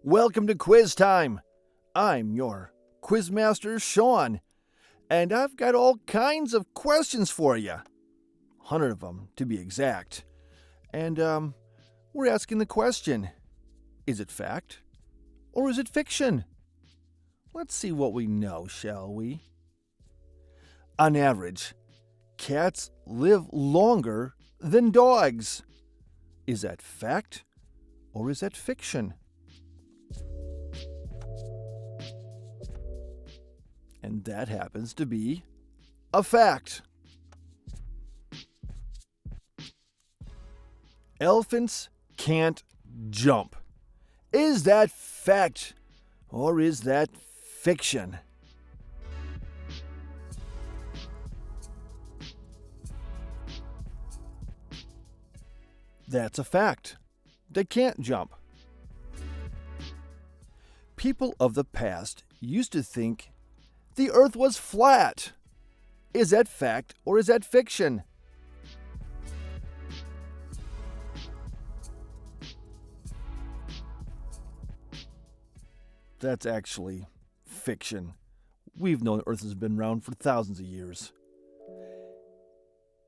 Welcome to Quiz Time. I'm your Quizmaster, Sean, and I've got all kinds of questions for you. 100 of them, to be exact. And, we're asking the question, is it fact or is it fiction? Let's see what we know, shall we? On average, cats live longer than dogs. Is that fact or is that fiction? And that happens to be a fact. Elephants can't jump. Is that fact or is that fiction? That's a fact. They can't jump. People of the past used to think the earth was flat. Is that fact or is that fiction? That's actually fiction. We've known the earth has been round for thousands of years.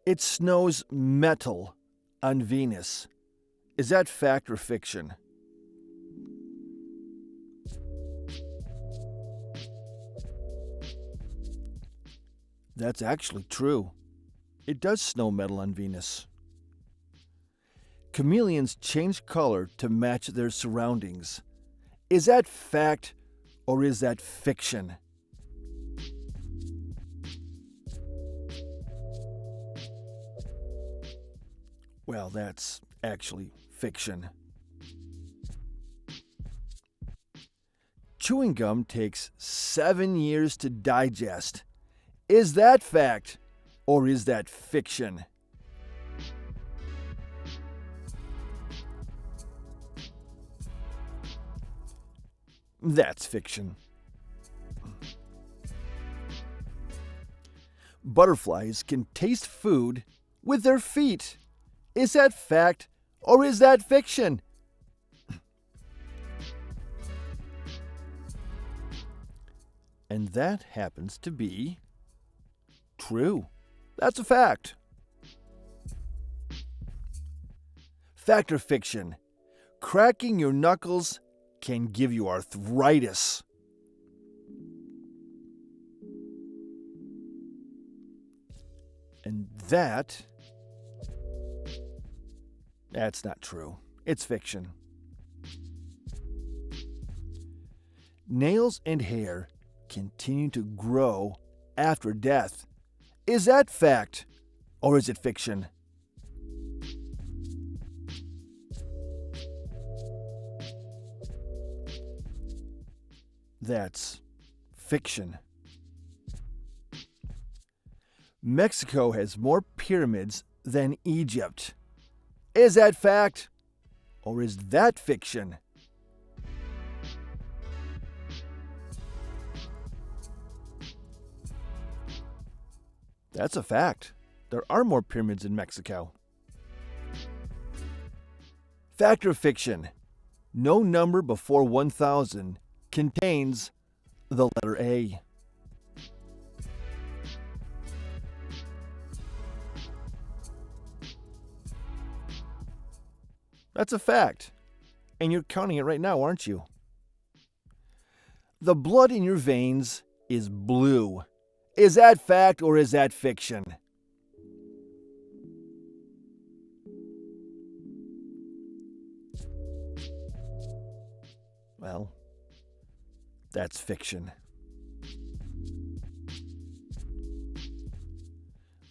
It snows metal on Venus. Is that fact or fiction? That's actually true. It does snow metal on Venus. Chameleons change color to match their surroundings. Is that fact or is that fiction? Well, that's actually fiction. Chewing gum takes 7 years to digest. Is that fact or is that fiction? That's fiction. Butterflies can taste food with their feet. Is that fact or is that fiction? And that happens to be true. That's a fact. Fact or fiction? Cracking your knuckles can give you arthritis. And that's not true. It's fiction. Nails and hair continue to grow after death. Is that fact or is it fiction? That's fiction. Mexico has more pyramids than Egypt. Is that fact or is that fiction? That's a fact. There are more pyramids in Mexico. Fact or fiction? No number before 1,000 contains the letter A. That's a fact. And you're counting it right now, aren't you? The blood in your veins is blue. Is that fact or is that fiction? Well, that's fiction.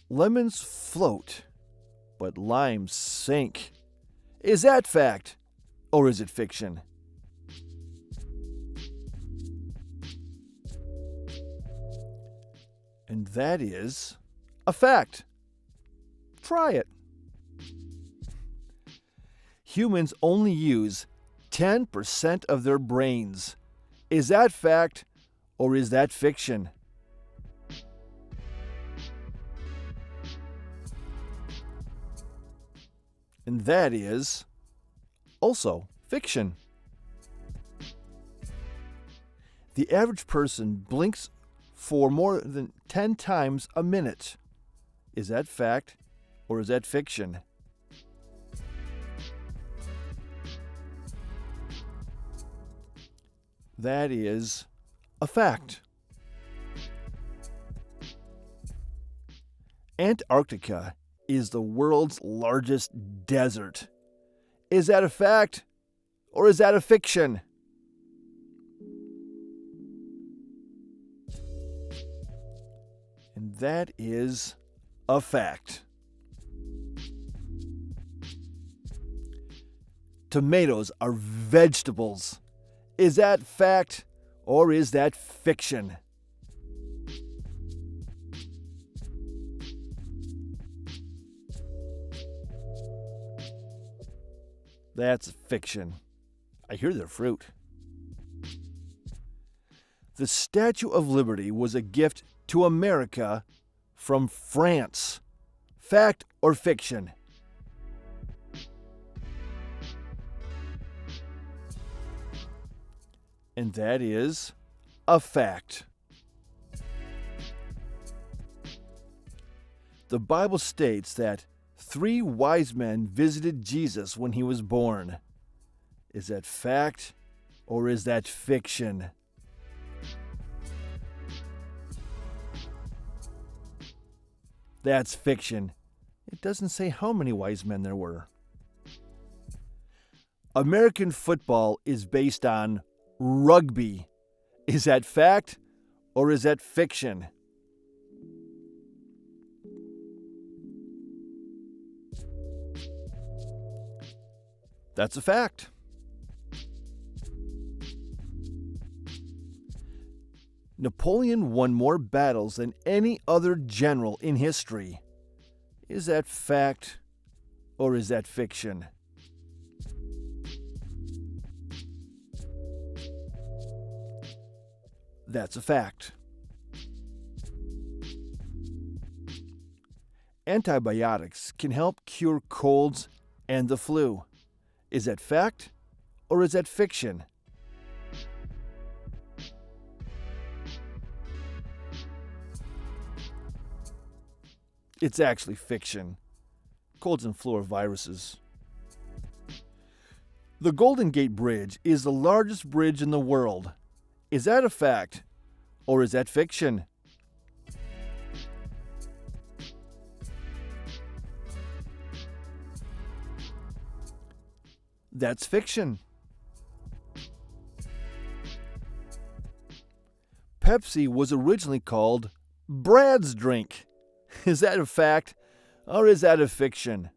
Lemons float, but limes sink. Is that fact or is it fiction? And that is a fact. Try it. Humans only use 10% of their brains. Is that fact or is that fiction? And that is also fiction. The average person blinks for more than 10 times a minute. Is that fact or is that fiction? That is a fact. Antarctica is the world's largest desert. Is that a fact or is that a fiction? And that is a fact. Tomatoes are vegetables. Is that fact or is that fiction? That's fiction. I hear they're fruit. The Statue of Liberty was a gift to America from France. Fact or fiction? And that is a fact. The Bible states that 3 wise men visited Jesus when he was born. Is that fact or is that fiction? That's fiction. It doesn't say how many wise men there were. American football is based on rugby. Is that fact or is that fiction? That's a fact. Napoleon won more battles than any other general in history. Is that fact or is that fiction? That's a fact. Antibiotics can help cure colds and the flu. Is that fact or is that fiction? It's actually fiction. Colds and flu are viruses. The Golden Gate Bridge is the largest bridge in the world. Is that a fact or is that fiction? That's fiction. Pepsi was originally called Brad's drink. Is that a fact or is that a fiction?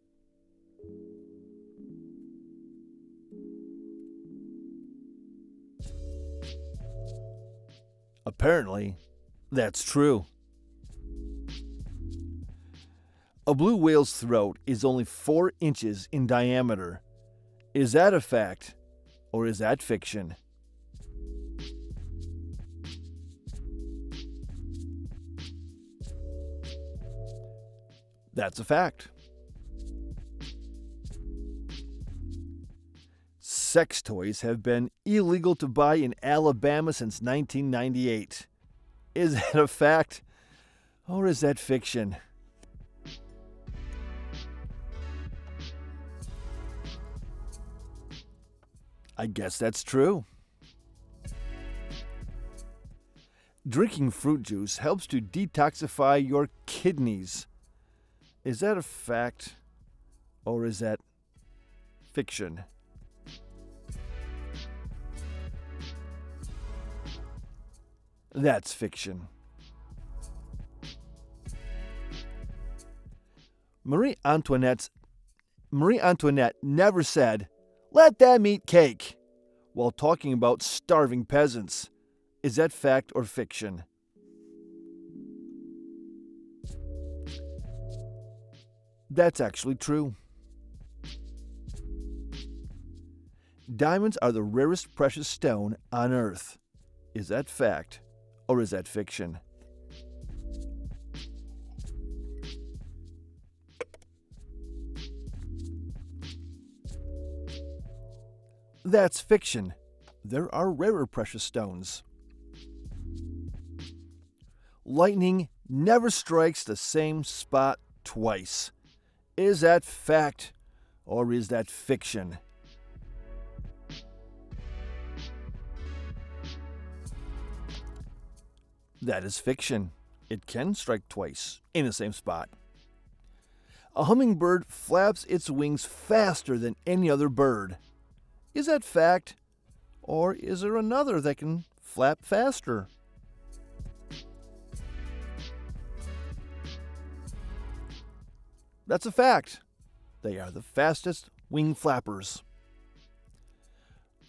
Apparently, that's true. A blue whale's throat is only 4 inches in diameter. Is that a fact or is that fiction? That's a fact. Sex toys have been illegal to buy in Alabama since 1998. Is that a fact or is that fiction? I guess that's true. Drinking fruit juice helps to detoxify your kidneys. Is that a fact or is that fiction? That's fiction. Marie Antoinette never said, "Let them eat cake," while talking about starving peasants. Is that fact or fiction? That's actually true. Diamonds are the rarest precious stone on Earth. Is that fact or is that fiction? That's fiction. There are rarer precious stones. Lightning never strikes the same spot twice. Is that fact or is that fiction? That is fiction. It can strike twice in the same spot. A hummingbird flaps its wings faster than any other bird. Is that fact? Or is there another that can flap faster? That's a fact. They are the fastest wing flappers.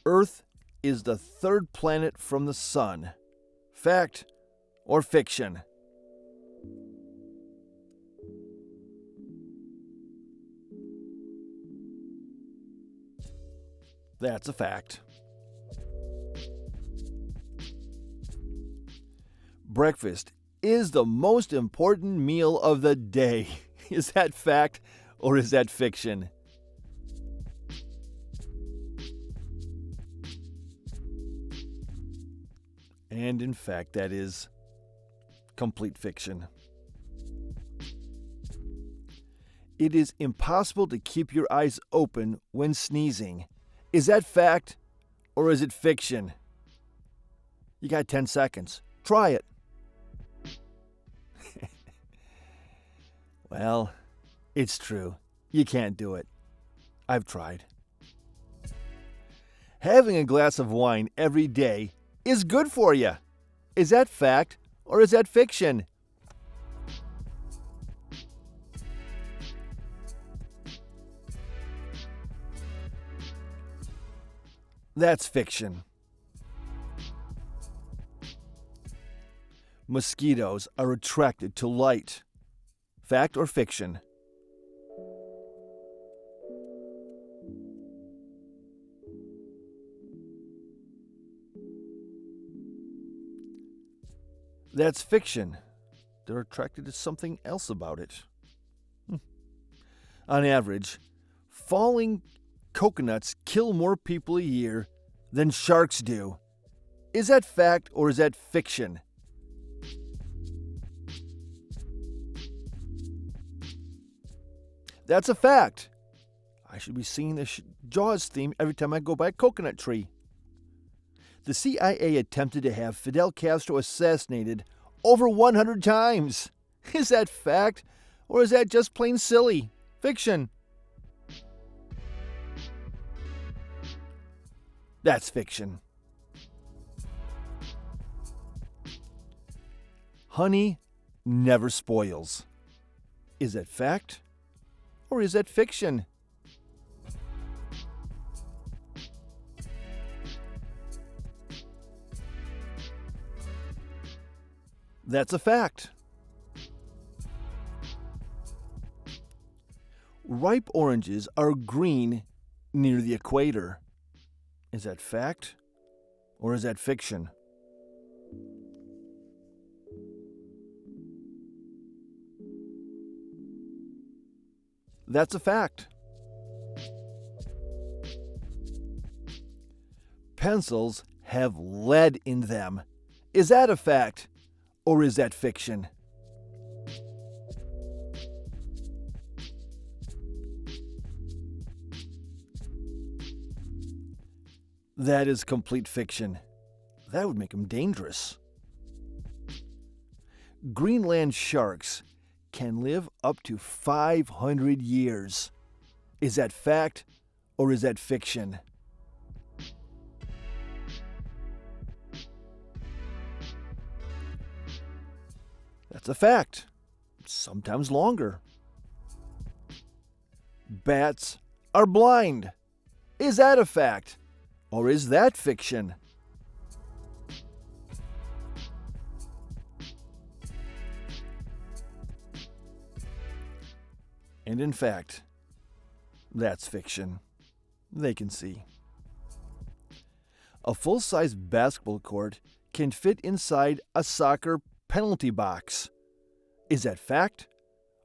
Earth is the third planet from the sun. Fact or fiction? That's a fact. Breakfast is the most important meal of the day. Is that fact or is that fiction? And in fact, that is complete fiction. It is impossible to keep your eyes open when sneezing. Is that fact or is it fiction? You got 10 seconds. Try it. Well, it's true. You can't do it. I've tried. Having a glass of wine every day is good for you. Is that fact or is that fiction? That's fiction. Mosquitoes are attracted to light. Fact or fiction? That's fiction. They're attracted to something else about it. On average, falling coconuts kill more people a year than sharks do. Is that fact or is that fiction? That's a fact. I should be singing the Jaws theme every time I go by a coconut tree. The CIA attempted to have Fidel Castro assassinated over 100 times. Is that fact or is that just plain silly? Fiction. That's fiction. Honey never spoils. Is that fact or is that fiction? That's a fact. Ripe oranges are green near the equator. Is that fact or is that fiction? That's a fact. Pencils have lead in them. Is that a fact or is that fiction? That is complete fiction. That would make them dangerous. Greenland sharks can live up to 500 years. Is that fact or is that fiction? That's a fact. Sometimes longer. Bats are blind. Is that a fact or is that fiction? And in fact, that's fiction. They can see. A full-size basketball court can fit inside a soccer penalty box. Is that fact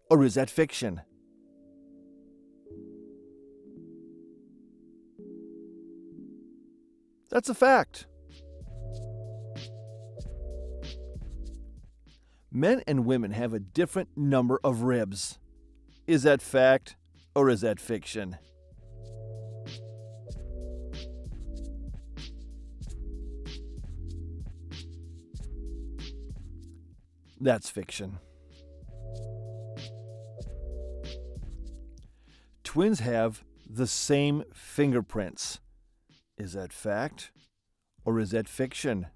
or is that fiction? That's a fact. Men and women have a different number of ribs. Is that fact or is that fiction? That's fiction. Twins have the same fingerprints. Is that fact or is that fiction?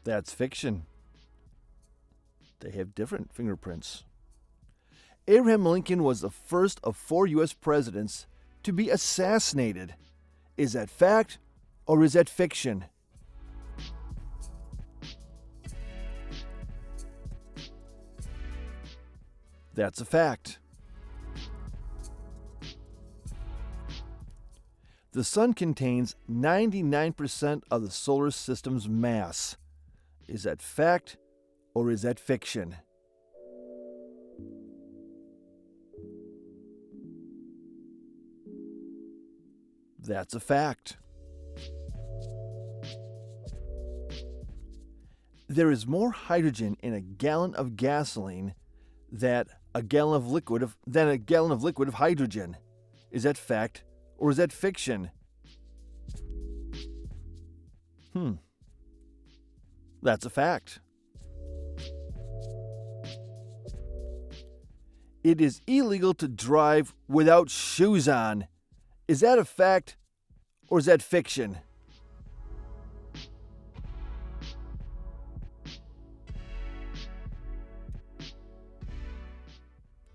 That's fiction. They have different fingerprints. Abraham Lincoln was the first of 4 U.S. presidents to be assassinated. Is that fact or is that fiction? That's a fact. The sun contains 99% of the solar system's mass. Is that fact or is that fiction? That's a fact. There is more hydrogen in a gallon of gasoline than a gallon of liquid of hydrogen. Is that fact or is that fiction? That's a fact. It is illegal to drive without shoes on. Is that a fact or is that fiction?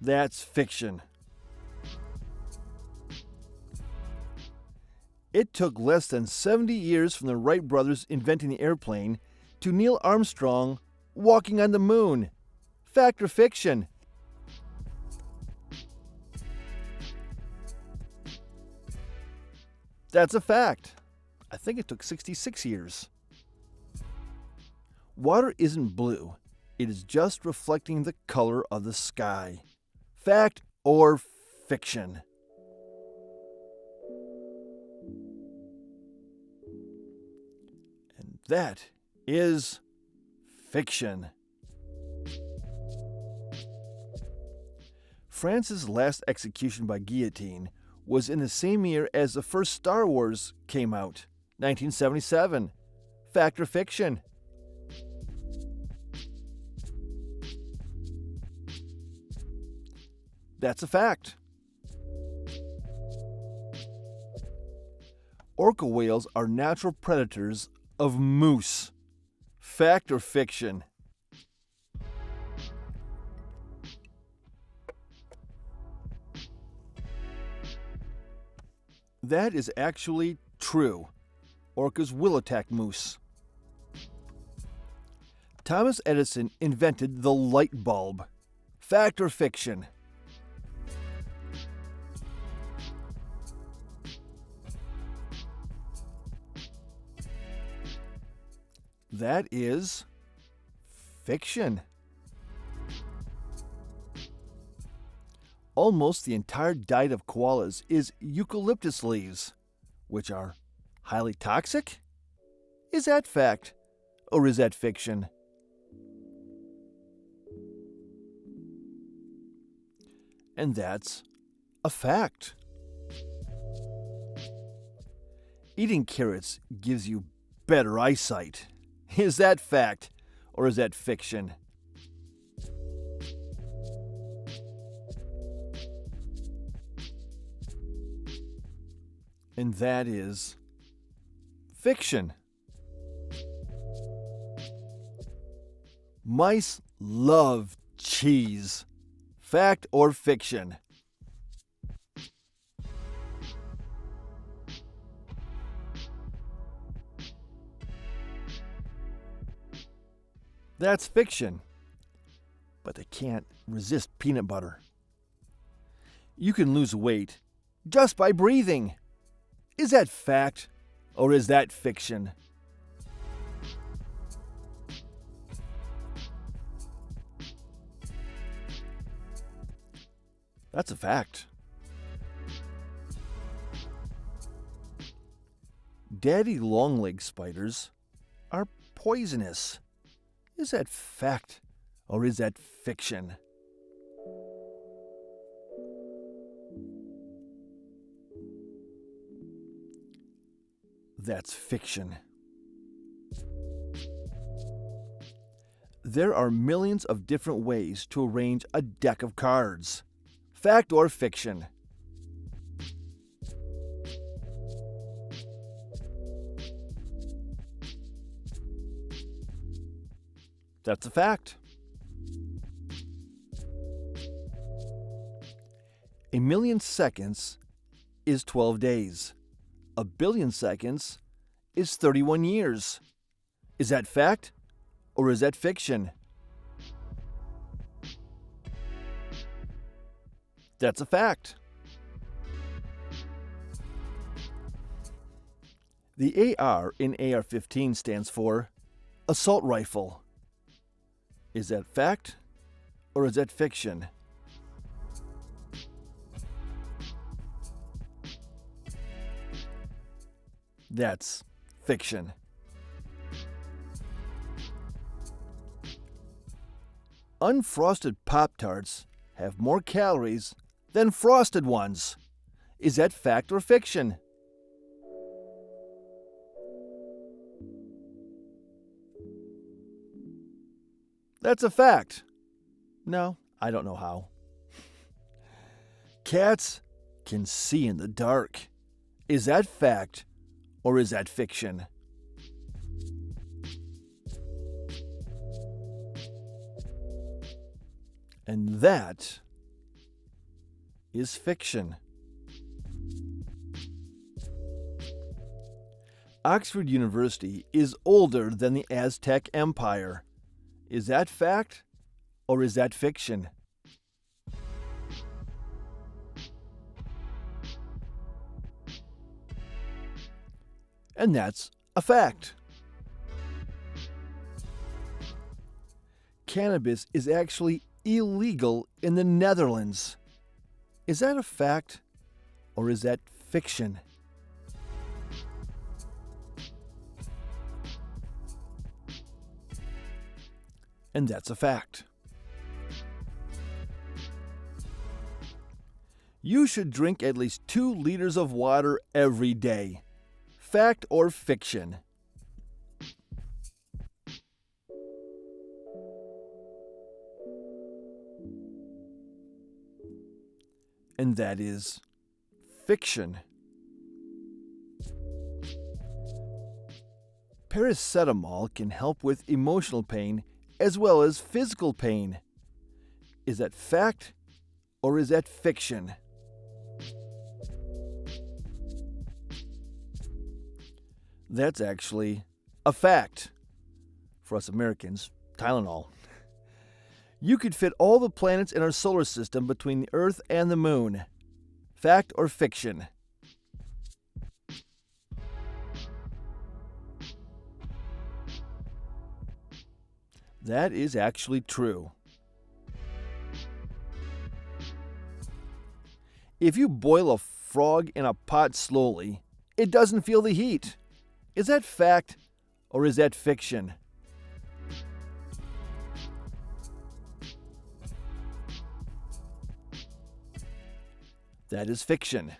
That's fiction. It took less than 70 years from the Wright brothers inventing the airplane to Neil Armstrong walking on the moon. Fact or fiction? That's a fact. I think it took 66 years. Water isn't blue. It is just reflecting the color of the sky. Fact or fiction? And that is fiction. France's last execution by guillotine was in the same year as the first Star Wars came out, 1977. Fact or fiction? That's a fact. Orca whales are natural predators of moose. Fact or fiction? That is actually true. Orcas will attack moose. Thomas Edison invented the light bulb. Fact or fiction? That is fiction. Almost the entire diet of koalas is eucalyptus leaves, which are highly toxic? Is that fact or is that fiction? And that's a fact. Eating carrots gives you better eyesight. Is that fact or is that fiction? And that is fiction. Mice love cheese. Fact or fiction? That's fiction. But they can't resist peanut butter. You can lose weight just by breathing. Is that fact or is that fiction? That's a fact. daddy long-legged spiders are poisonous. Is that fact or is that fiction? That's fiction. There are millions of different ways to arrange a deck of cards. Fact or fiction? That's a fact. A million seconds is 12 days. A billion seconds is 31 years. Is that fact or is that fiction? That's a fact. The AR in AR-15 stands for assault rifle. Is that fact or is that fiction? That's fiction. Unfrosted Pop-Tarts have more calories than frosted ones. Is that fact or fiction? That's a fact. No, I don't know how. Cats can see in the dark. Is that fact or is that fiction? And that is fiction. Oxford University is older than the Aztec Empire. Is that fact or is that fiction? And that's a fact. Cannabis is actually illegal in the Netherlands. Is that a fact or is that fiction? And that's a fact. You should drink at least 2 liters of water every day. Fact or fiction? And that is fiction. Paracetamol can help with emotional pain as well as physical pain. Is that fact or is that fiction? That's actually a fact. For us Americans, Tylenol. You could fit all the planets in our solar system between the Earth and the Moon. Fact or fiction? That is actually true. If you boil a frog in a pot slowly, it doesn't feel the heat. Is that fact or is that fiction? That is fiction.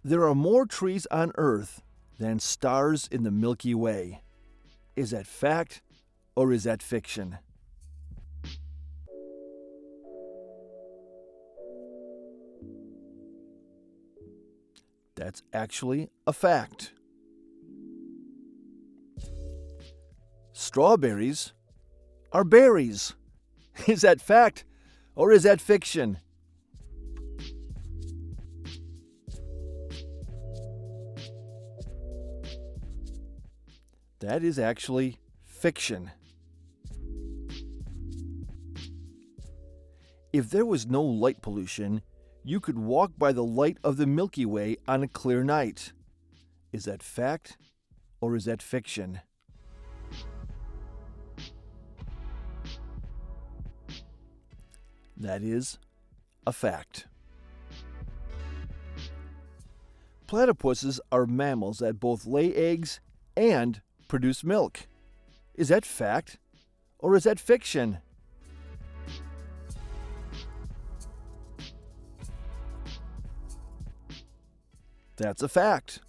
There are more trees on Earth than stars in the Milky Way. Is that fact or is that fiction? That's actually a fact. Strawberries are berries. Is that fact or is that fiction? That is actually fiction. If there was no light pollution, you could walk by the light of the Milky Way on a clear night. Is that fact or is that fiction? That is a fact. Platypuses are mammals that both lay eggs and produce milk. Is that fact or is that fiction? That's a fact.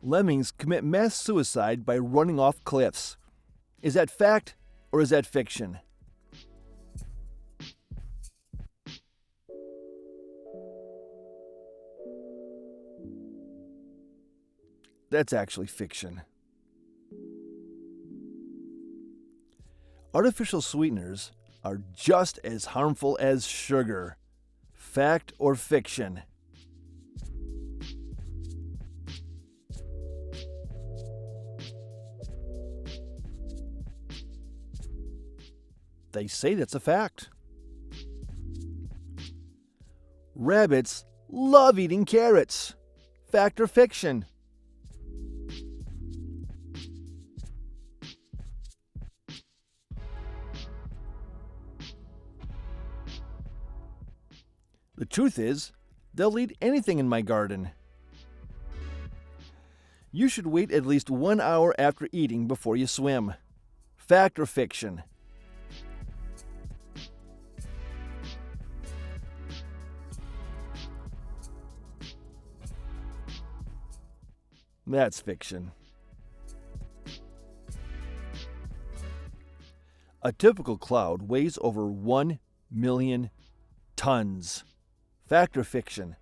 Lemmings commit mass suicide by running off cliffs. Is that fact or is that fiction? That's actually fiction. Artificial sweeteners are just as harmful as sugar. Fact or fiction? They say that's a fact. Rabbits love eating carrots. Fact or fiction? The truth is, they'll eat anything in my garden. You should wait at least 1 hour after eating before you swim. Fact or fiction? That's fiction. A typical cloud weighs over 1 million tons. Fact or fiction?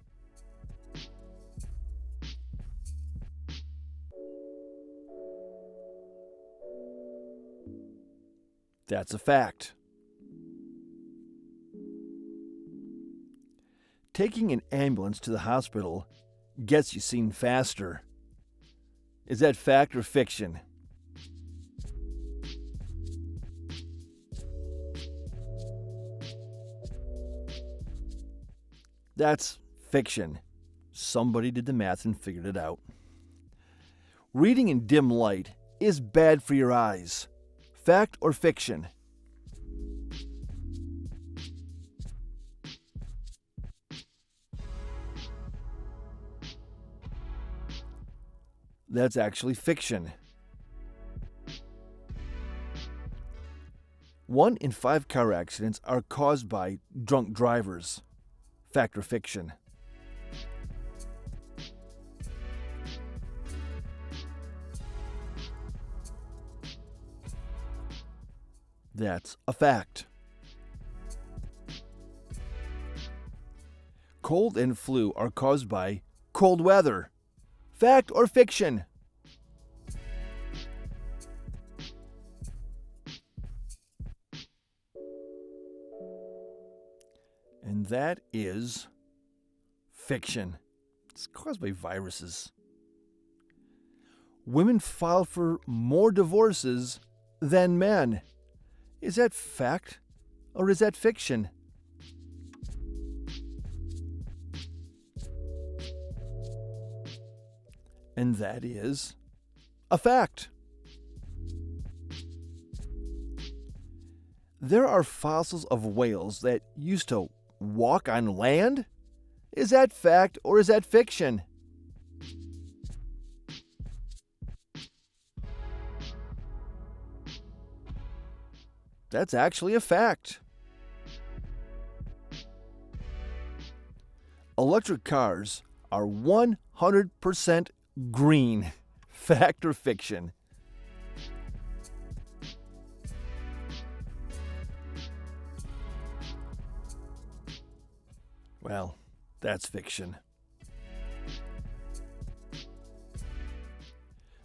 That's a fact. Taking an ambulance to the hospital gets you seen faster. Is that fact or fiction? That's fiction. Somebody did the math and figured it out. Reading in dim light is bad for your eyes. Fact or fiction? That's actually fiction. 1 in 5 car accidents are caused by drunk drivers. Fact or fiction? That's a fact. Cold and flu are caused by cold weather. Fact or fiction? And that is fiction. It's caused by viruses. Women file for more divorces than men. Is that fact or is that fiction? And that is a fact. There are fossils of whales that used to walk on land? Is that fact or is that fiction? That's actually a fact. Electric cars are 100% green. Fact or fiction? Well, that's fiction.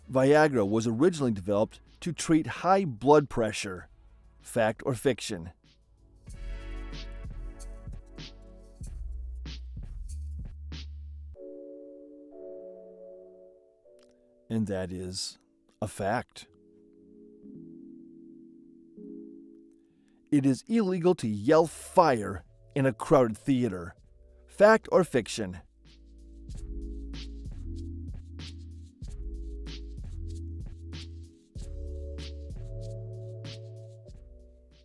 Viagra was originally developed to treat high blood pressure. Fact or fiction? And that is a fact. It is illegal to yell fire in a crowded theater. Fact or fiction?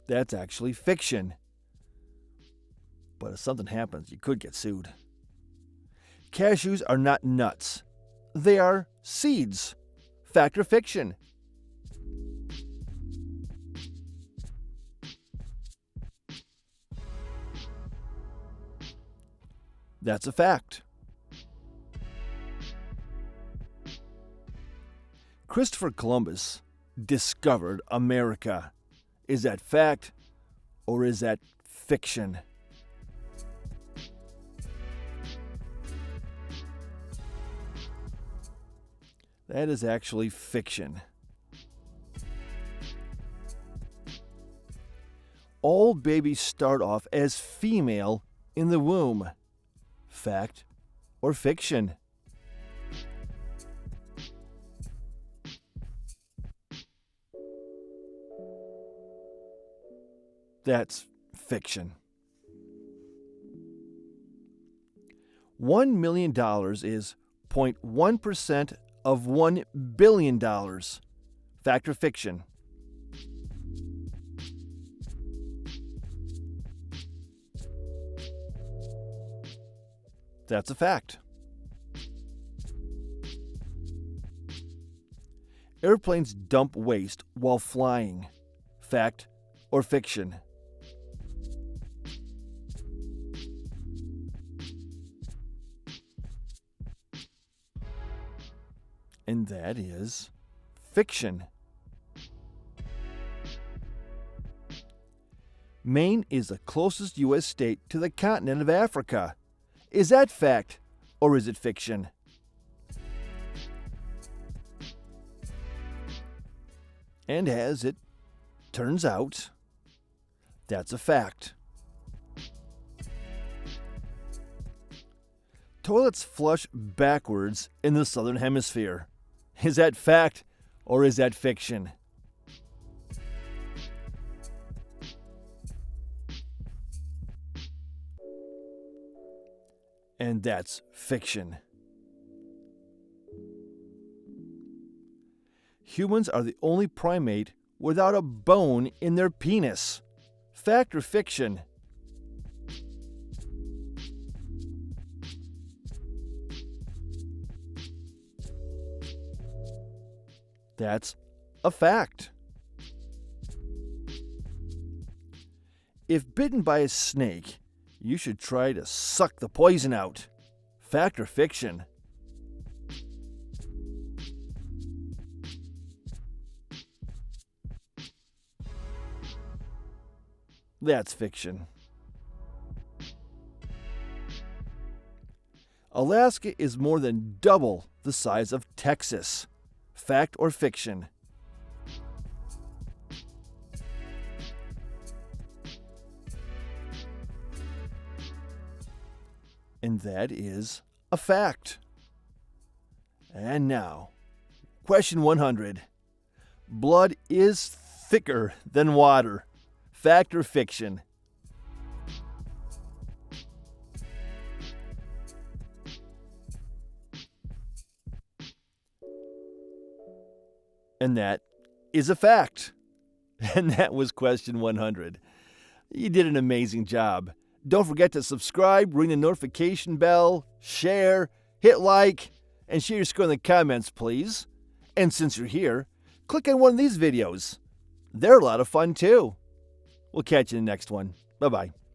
That's actually fiction. But but if something happens, you could get sued. Cashews are not nuts. They are seeds. Fact or fiction? That's a fact. Christopher Columbus discovered America. Is that fact or is that fiction? That is actually fiction. All babies start off as female in the womb. Fact or fiction? That's fiction. $1 million is 0.1% of $1 billion. Fact or fiction? That's a fact. Airplanes dump waste while flying. Fact or fiction? And that is fiction. Maine is the closest U.S. state to the continent of Africa. Is that fact or is it fiction? And as it turns out, that's a fact. Toilets flush backwards in the southern hemisphere. Is that fact or is that fiction? And that's fiction. Humans are the only primate without a bone in their penis. Fact or fiction? That's a fact. If bitten by a snake, you should try to suck the poison out. Fact or fiction? That's fiction. Alaska is more than double the size of Texas. Fact or fiction? And that is a fact. And now, question 100. Blood is thicker than water. Fact or fiction? And that is a fact. And that was question 100. You did an amazing job. Don't forget to subscribe, ring the notification bell, share, hit like, and share your score in the comments, please. And since you're here, click on one of these videos. They're a lot of fun, too. We'll catch you in the next one. Bye-bye.